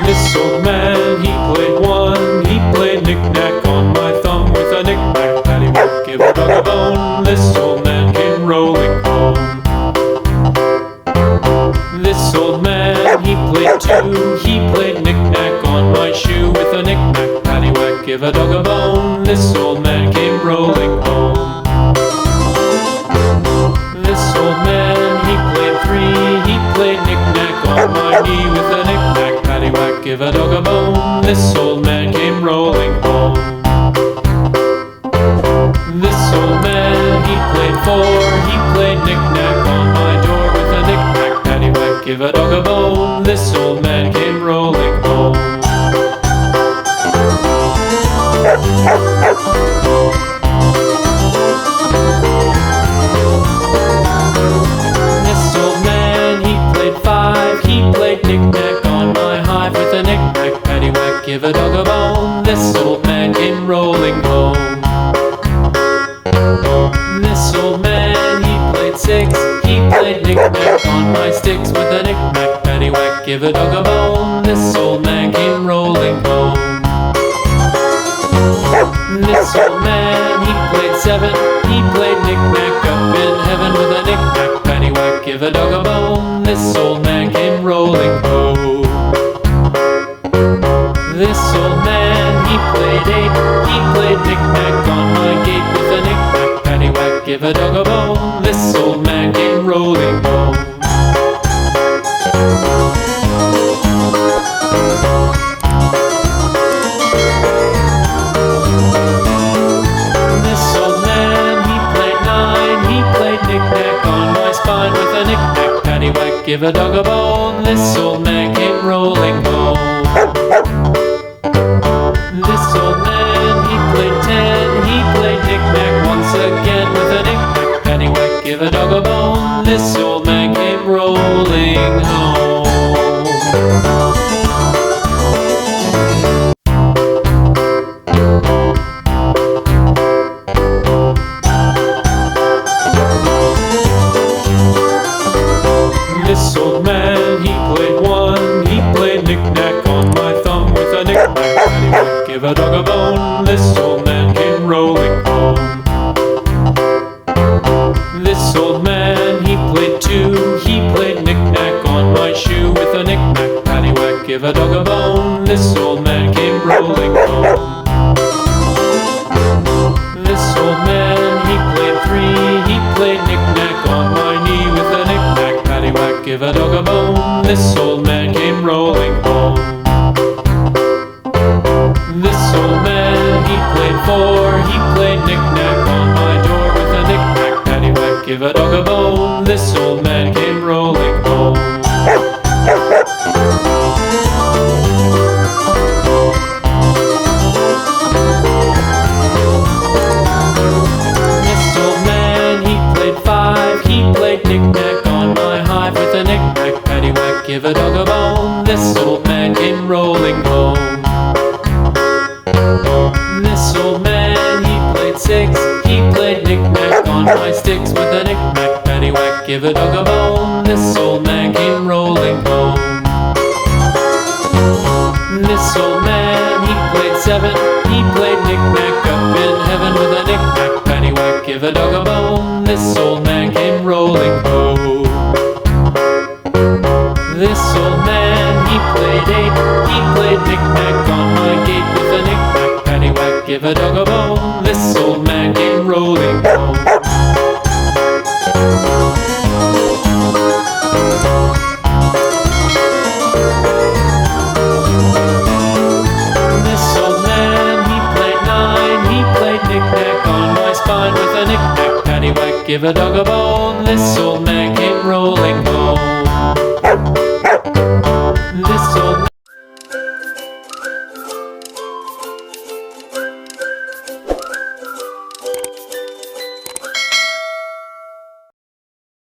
This old man, he played one. He played knick-knack on my thumb with a knick-knack, paddywhack, give a dog a bone. This old man came rolling home. This old man, he played two. He played knick-knack on my shoe with a knick-knack, paddywhack, give a dog a bone. This old man came rolling home. This old man, he played three. He played knick-knack on my knee with a knick-knack, paddywhack, give a dog a bone. This old man came rolling home. This old man, he played four. He played knick-knack on my door with a knick-knack, paddywhack, give a dog a bone. This old man came rolling home. This old man, he played five. He played knick-knack on my hive with a knick-knack, paddywhack, give a dog a bone. This old man came rolling home. This old man, he played six. He played knick-knack on my sticks with a knick-knack, paddywhack, give a dog a bone. This old man came rolling home. This old man, he played seven. He played knick-knack up in heaven with a knick-knack, paddywhack, give a dog a bone. This old man came rolling home. This old man, he played eight. He played knick-knack on my gate with a knick-knack, paddywhack, give a dog a bone. This old man came rolling home. This old man, he played nine. He played knick-knack on my spine with a knick-knack, paddywhack, give a dog a bone. This old man came rolling home. This old man, he played ten. He played knick-knack once again with a knick-knack, paddywhack, give a dog a bone. This old man came rolling home. This old man, he played one. He played knick-knack on my thumb with a knick-knack, paddywhack, give a dog a bone. This old man came rolling home. This old man, he played two. He played knick-knack on my shoe with a knick-knack, paddywhack, give a dog a bone. This old man came rolling home. This old man, he played three. He played knick-knack on my knee with a knick-knack, paddywhack, give a dog a bone. This old man came rolling home. This old man, he played four. He played knick-knack on my door with a knick-knack, paddywhack, give a dog a bone. This old man came rolling home. This old man, he played five. He played knick-knack on my hive with a knick-knack, paddywhack, give a dog a bone. This old man came rolling home. This old man, he played six. He played knick-knack on my sticks with a knick-knack, paddywhack, give a dog a bone. This old man came rolling home. This old man, he played seven. He played knick-knack up in heaven with a knick-knack, paddywhack, give a dog a bone. This old man came rolling home. This old man, he played eight. He played knick-knack on my gate with a knick-knack, paddywhack, give a dog a bone. This old man came rolling home. This old man, he played nine. He played knick-knack on my spine with a knick-knack, paddywhack, give a dog a bone. This old man came rolling